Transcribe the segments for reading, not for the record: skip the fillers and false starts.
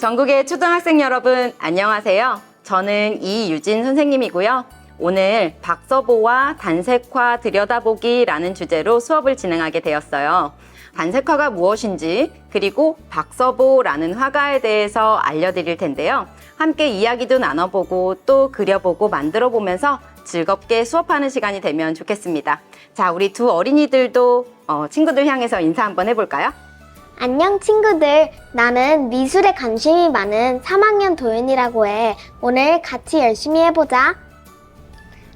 전국의 초등학생 여러분 안녕하세요. 저는 이유진 선생님이고요. 오늘 박서보와 단색화 들여다보기라는 주제로 수업을 진행하게 되었어요. 단색화가 무엇인지 그리고 박서보라는 화가에 대해서 알려드릴 텐데요. 함께 이야기도 나눠보고 또 그려보고 만들어보면서 즐겁게 수업하는 시간이 되면 좋겠습니다. 자, 우리 두 어린이들도 친구들 향해서 인사 한번 해볼까요? 안녕 친구들, 나는 미술에 관심이 많은 3학년 도윤이라고 해. 오늘 같이 열심히 해보자.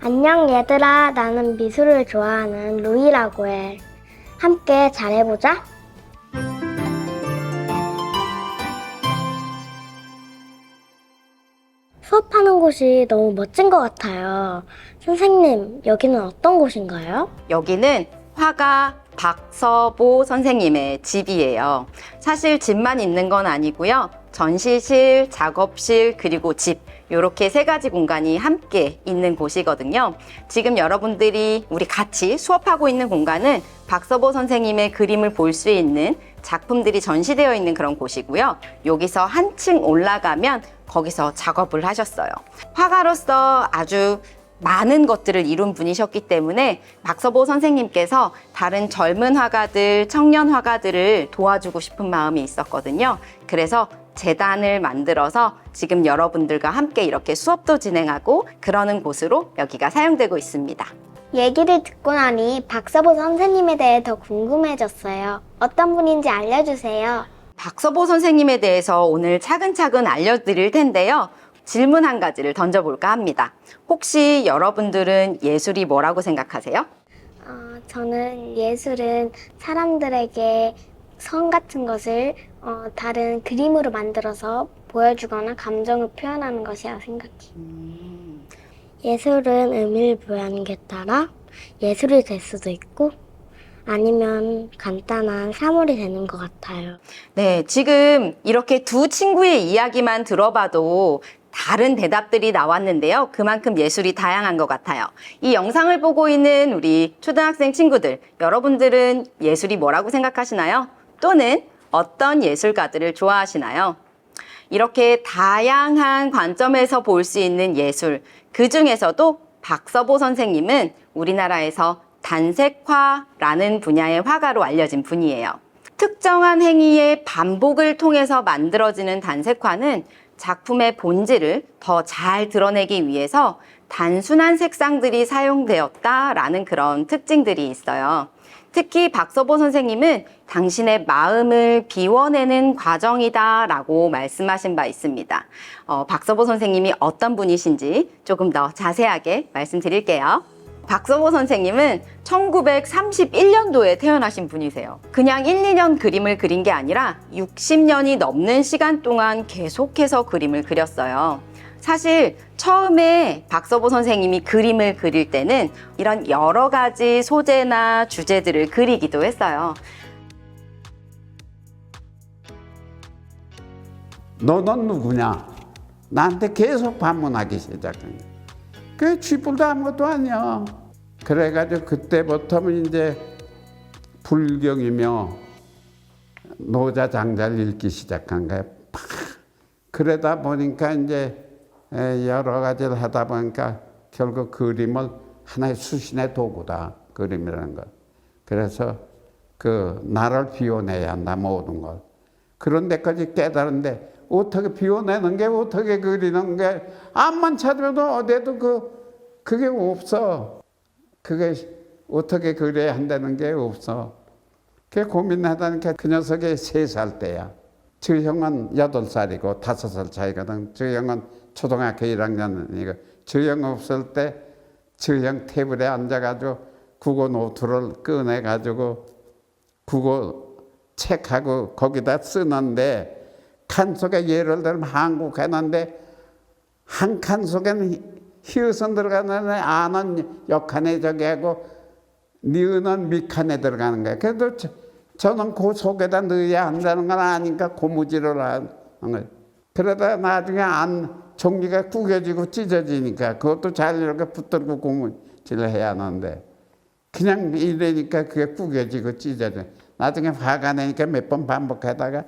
안녕 얘들아, 나는 미술을 좋아하는 루이라고 해. 함께 잘해보자. 수업하는 곳이 너무 멋진 것 같아요. 선생님, 여기는 어떤 곳인가요? 여기는 화가 박서보 선생님의 집이에요. 사실 집만 있는 건 아니고요. 전시실, 작업실, 그리고 집 이렇게 세 가지 공간이 함께 있는 곳이거든요. 지금 여러분들이 우리 같이 수업하고 있는 공간은 박서보 선생님의 그림을 볼 수 있는 작품들이 전시되어 있는 그런 곳이고요. 여기서 한층 올라가면 거기서 작업을 하셨어요. 화가로서 아주 많은 것들을 이룬 분이셨기 때문에 박서보 선생님께서 다른 젊은 화가들, 청년 화가들을 도와주고 싶은 마음이 있었거든요. 그래서 재단을 만들어서 지금 여러분들과 함께 이렇게 수업도 진행하고 그러는 곳으로 여기가 사용되고 있습니다. 얘기를 듣고 나니 박서보 선생님에 대해 더 궁금해졌어요. 어떤 분인지 알려주세요. 박서보 선생님에 대해서 오늘 차근차근 알려드릴 텐데요. 질문 한 가지를 던져볼까 합니다. 혹시 여러분들은 예술이 뭐라고 생각하세요? 저는 예술은 사람들에게 선 같은 것을 다른 그림으로 만들어서 보여주거나 감정을 표현하는 것이라고 생각해요. 예술은 의미를 부여하는 게 따라 예술이 될 수도 있고 아니면 간단한 사물이 되는 것 같아요. 네, 지금 이렇게 두 친구의 이야기만 들어봐도 다른 대답들이 나왔는데요. 그만큼 예술이 다양한 것 같아요. 이 영상을 보고 있는 우리 초등학생 친구들, 여러분들은 예술이 뭐라고 생각하시나요? 또는 어떤 예술가들을 좋아하시나요? 이렇게 다양한 관점에서 볼 수 있는 예술, 그 중에서도 박서보 선생님은 우리나라에서 단색화라는 분야의 화가로 알려진 분이에요. 특정한 행위의 반복을 통해서 만들어지는 단색화는 작품의 본질을 더 잘 드러내기 위해서 단순한 색상들이 사용되었다라는 그런 특징들이 있어요. 특히 박서보 선생님은 당신의 마음을 비워내는 과정이다라고 말씀하신 바 있습니다. 박서보 선생님이 어떤 분이신지 조금 더 자세하게 말씀드릴게요. 박서보 선생님은 1931년도에 태어나신 분이세요. 그냥 1, 2년 그림을 그린 게 아니라 60년이 넘는 시간 동안 계속해서 그림을 그렸어요. 사실 처음에 박서보 선생님이 그림을 그릴 때는 이런 여러 가지 소재나 주제들을 그리기도 했어요. 너는 누구냐? 나한테 계속 반문하기 시작한 거야. 그 쥐뿔도 아무것도 아니야. 그래가지고 그때부터는 이제 불경이며 노자장자를 읽기 시작한 거야. 그러다 보니까 이제 여러 가지를 하다 보니까 결국 그림을 하나의 수신의 도구다. 그림이라는 것. 그래서 그 나를 비워내야 한다 모든 걸. 그런 데까지 깨달은데 어떻게 비워내는 게 어떻게 그리는 게 앞만 찾아도 어디에도 그게 없어. 그게 어떻게 그려야 한다는 게 없어. 그게 고민하다니까 그 녀석이 3살 때야. 저 형은 8살이고 5살 차이거든. 저 형은 초등학교 1학년이고 저 형 없을 때 저 형 테이블에 앉아가지고 국어 노트를 꺼내가지고 국어 책하고 거기다 쓰는데 칸 속에 예를 들면 한국 해놨는데 한 칸 속에는 히읗은 들어가는 아는 역칸에 저기 하고 니은은 밑칸에 들어가는 거야. 그래도 저는 그 속에다 넣어야 한다는 건 아니까 고무줄을 하는 거야. 그러다 나중에 종이가 구겨지고 찢어지니까 그것도 잘 이렇게 붙들고 고무줄을 해야 하는데 그냥 이러니까 그게 구겨지고 찢어져. 나중에 화가 나니까 몇 번 반복하다가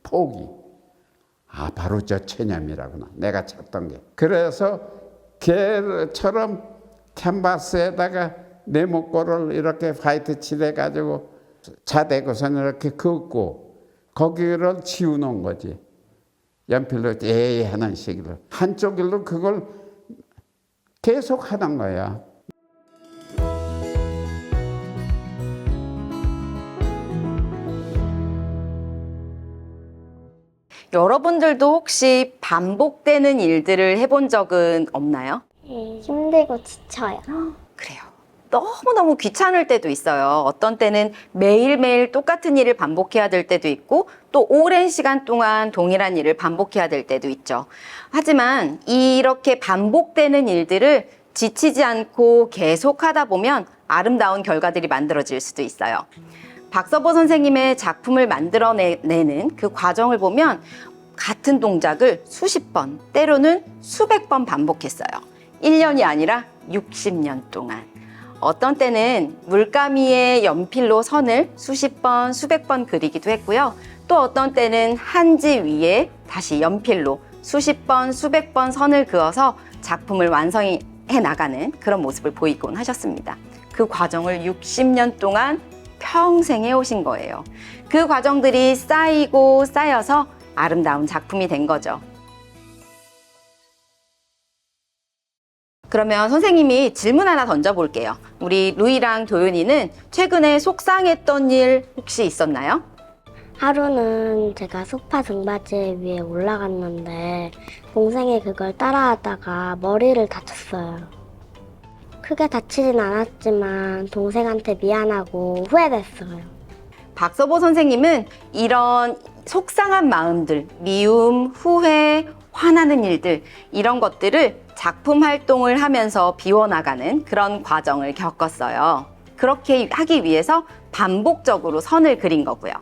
폭이. 아, 바로 저 체념이라구나. 내가 찾던 게. 그래서 걔처럼 캔버스에다가 네모꼴을 이렇게 화이트 칠해가지고 자대고선 이렇게 긋고 거기를 지우는 거지. 연필로 에이 하는 식으로. 한쪽 일로 그걸 계속 하는 거야. 여러분들도 혹시 반복되는 일들을 해본 적은 없나요? 힘들고 지쳐요. 그래요. 너무너무 귀찮을 때도 있어요. 어떤 때는 매일매일 똑같은 일을 반복해야 될 때도 있고 또 오랜 시간 동안 동일한 일을 반복해야 될 때도 있죠. 하지만 이렇게 반복되는 일들을 지치지 않고 계속 하다 보면 아름다운 결과들이 만들어질 수도 있어요. 박서보 선생님의 작품을 만들어내는 그 과정을 보면 같은 동작을 수십 번, 때로는 수백 번 반복했어요. 1년이 아니라 60년 동안. 어떤 때는 물감위에 연필로 선을 수십 번, 수백 번 그리기도 했고요. 또 어떤 때는 한지 위에 다시 연필로 수십 번, 수백 번 선을 그어서 작품을 완성해 나가는 그런 모습을 보이곤 하셨습니다. 그 과정을 60년 동안 평생 해오신 거예요. 그 과정들이 쌓이고 쌓여서 아름다운 작품이 된 거죠. 그러면 선생님이 질문 하나 던져볼게요. 우리 루이랑 도윤이는 최근에 속상했던 일 혹시 있었나요? 하루는 제가 소파 등받이 위에 올라갔는데 동생이 그걸 따라하다가 머리를 다쳤어요. 크게 다치진 않았지만 동생한테 미안하고 후회됐어요. 박서보 선생님은 이런 속상한 마음들, 미움, 후회, 화나는 일들 이런 것들을 작품 활동을 하면서 비워나가는 그런 과정을 겪었어요. 그렇게 하기 위해서 반복적으로 선을 그린 거고요.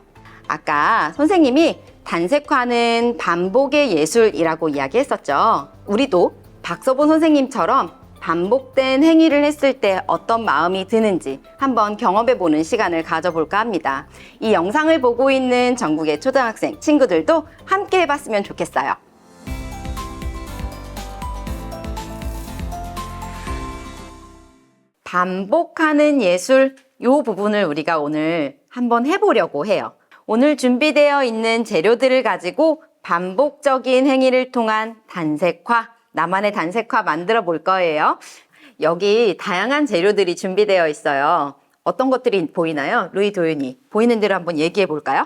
아까 선생님이 단색화는 반복의 예술이라고 이야기했었죠. 우리도 박서보 선생님처럼 반복된 행위를 했을 때 어떤 마음이 드는지 한번 경험해보는 시간을 가져볼까 합니다. 이 영상을 보고 있는 전국의 초등학생 친구들도 함께 해봤으면 좋겠어요. 반복하는 예술, 이 부분을 우리가 오늘 한번 해보려고 해요. 오늘 준비되어 있는 재료들을 가지고 반복적인 행위를 통한 단색화, 나만의 단색화 만들어 볼 거예요. 여기 다양한 재료들이 준비되어 있어요. 어떤 것들이 보이나요? 루이, 도윤이. 보이는 대로 한번 얘기해 볼까요?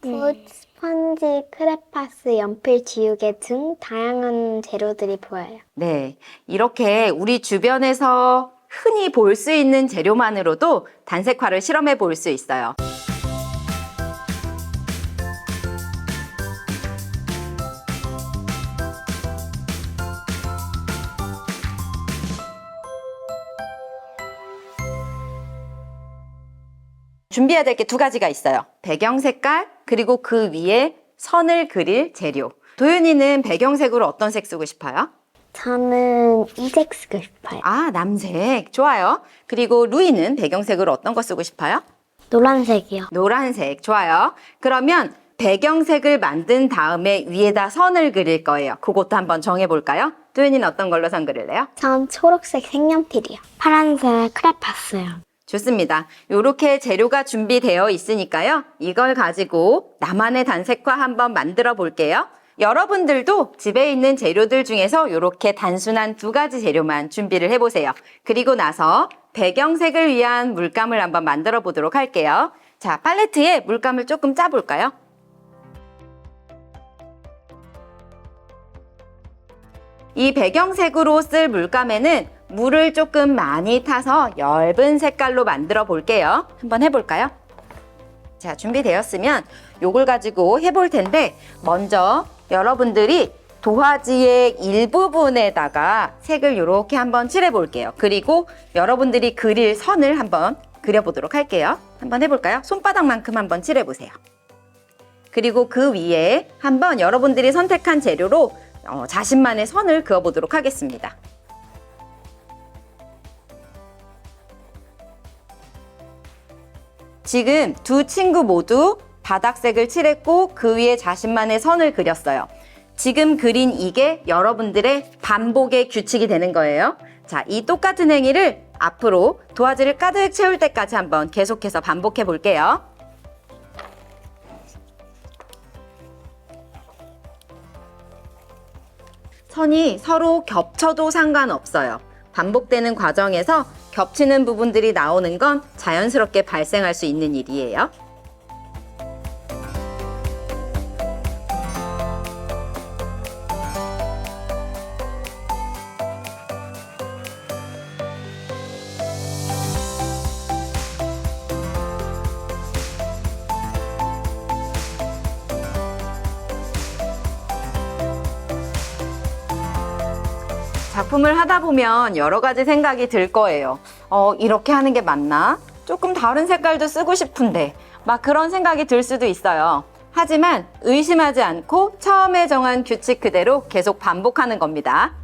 붓, 스펀지, 크레파스, 연필, 지우개 등 다양한 재료들이 보여요. 네. 이렇게 우리 주변에서 흔히 볼 수 있는 재료만으로도 단색화를 실험해 볼 수 있어요. 준비해야 될 게 두 가지가 있어요. 배경 색깔, 그리고 그 위에 선을 그릴 재료. 도윤이는 배경색으로 어떤 색 쓰고 싶어요? 저는 이색 쓰고 싶어요. 아, 남색. 좋아요. 그리고 루이는 배경색으로 어떤 거 쓰고 싶어요? 노란색이요. 노란색. 좋아요. 그러면 배경색을 만든 다음에 위에다 선을 그릴 거예요. 그것도 한번 정해볼까요? 도윤이는 어떤 걸로 선 그릴래요? 전 초록색 색연필이요. 파란색 크레파스요. 좋습니다. 이렇게 재료가 준비되어 있으니까요. 이걸 가지고 나만의 단색화 한번 만들어 볼게요. 여러분들도 집에 있는 재료들 중에서 이렇게 단순한 두 가지 재료만 준비를 해보세요. 그리고 나서 배경색을 위한 물감을 한번 만들어 보도록 할게요. 자, 팔레트에 물감을 조금 짜볼까요? 이 배경색으로 쓸 물감에는 물을 조금 많이 타서 엷은 색깔로 만들어 볼게요. 한번 해볼까요? 자, 준비되었으면 요걸 가지고 해볼 텐데 먼저 여러분들이 도화지의 일부분에다가 색을 이렇게 한번 칠해 볼게요. 그리고 여러분들이 그릴 선을 한번 그려보도록 할게요. 한번 해볼까요? 손바닥만큼 한번 칠해 보세요. 그리고 그 위에 한번 여러분들이 선택한 재료로 자신만의 선을 그어보도록 하겠습니다. 지금 두 친구 모두 바닥색을 칠했고 그 위에 자신만의 선을 그렸어요. 지금 그린 이게 여러분들의 반복의 규칙이 되는 거예요. 자, 이 똑같은 행위를 앞으로 도화지를 가득 채울 때까지 한번 계속해서 반복해 볼게요. 선이 서로 겹쳐도 상관없어요. 반복되는 과정에서 겹치는 부분들이 나오는 건 자연스럽게 발생할 수 있는 일이에요. 작품을 하다 보면 여러 가지 생각이 들 거예요. 이렇게 하는 게 맞나? 조금 다른 색깔도 쓰고 싶은데 막 그런 생각이 들 수도 있어요. 하지만 의심하지 않고 처음에 정한 규칙 그대로 계속 반복하는 겁니다.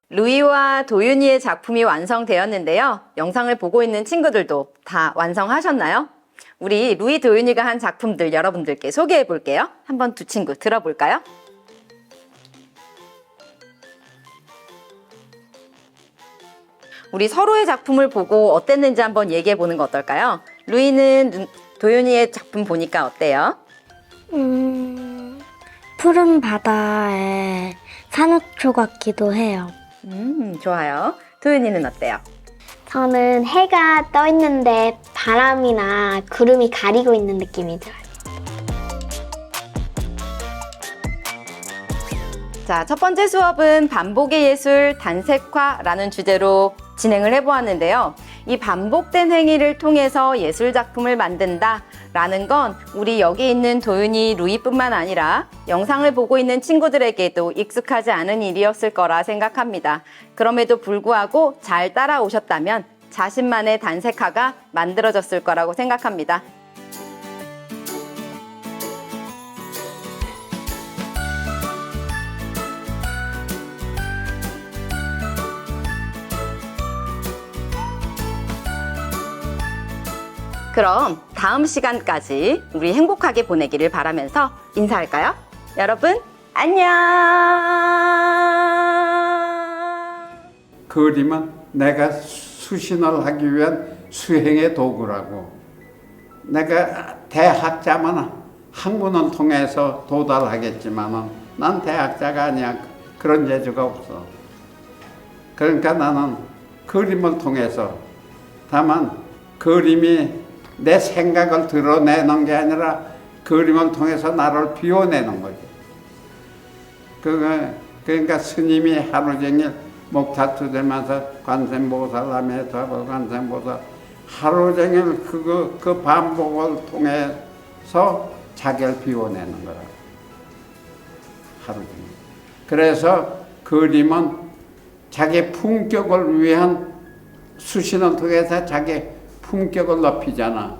루이와 도윤이의 작품이 완성되었는데요. 영상을 보고 있는 친구들도 다 완성하셨나요? 우리 루이, 도윤이가 한 작품들 여러분들께 소개해 볼게요. 한번 두 친구 들어볼까요? 우리 서로의 작품을 보고 어땠는지 한번 얘기해 보는 거 어떨까요? 루이는 도윤이의 작품 보니까 어때요? 푸른 바다에 산호초 같기도 해요. 좋아요. 도윤이는 어때요? 저는 해가 떠 있는데 바람이나 구름이 가리고 있는 느낌이 들어요. 자, 첫 번째 수업은 반복의 예술 단색화라는 주제로 진행을 해보았는데요. 이 반복된 행위를 통해서 예술 작품을 만든다라는 건 우리 여기 있는 도윤이, 루이뿐만 아니라 영상을 보고 있는 친구들에게도 익숙하지 않은 일이었을 거라 생각합니다. 그럼에도 불구하고 잘 따라오셨다면 자신만의 단색화가 만들어졌을 거라고 생각합니다. 그럼 다음 시간까지 우리 행복하게 보내기를 바라면서 인사할까요? 여러분, 안녕! 그림은 내가 수신을 하기 위한 수행의 도구라고. 내가 대학자면 학문을 통해서 도달하겠지만 난 대학자가 아니야. 그런 재주가 없어. 그러니까 나는 그림을 통해서, 다만 그림이 내 생각을 드러내는 게 아니라 그림을 통해서 나를 비워내는 거지. 그러니까 스님이 하루 종일 목타투 되면서 관세음보살, 관세음보살 하루 종일 그 반복을 통해서 자기를 비워내는 거라. 하루 종일. 그래서 그림은 자기 품격을 위한 수신을 통해서 자기 품격을 높이잖아.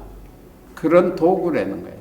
그런 도구라는 거예요.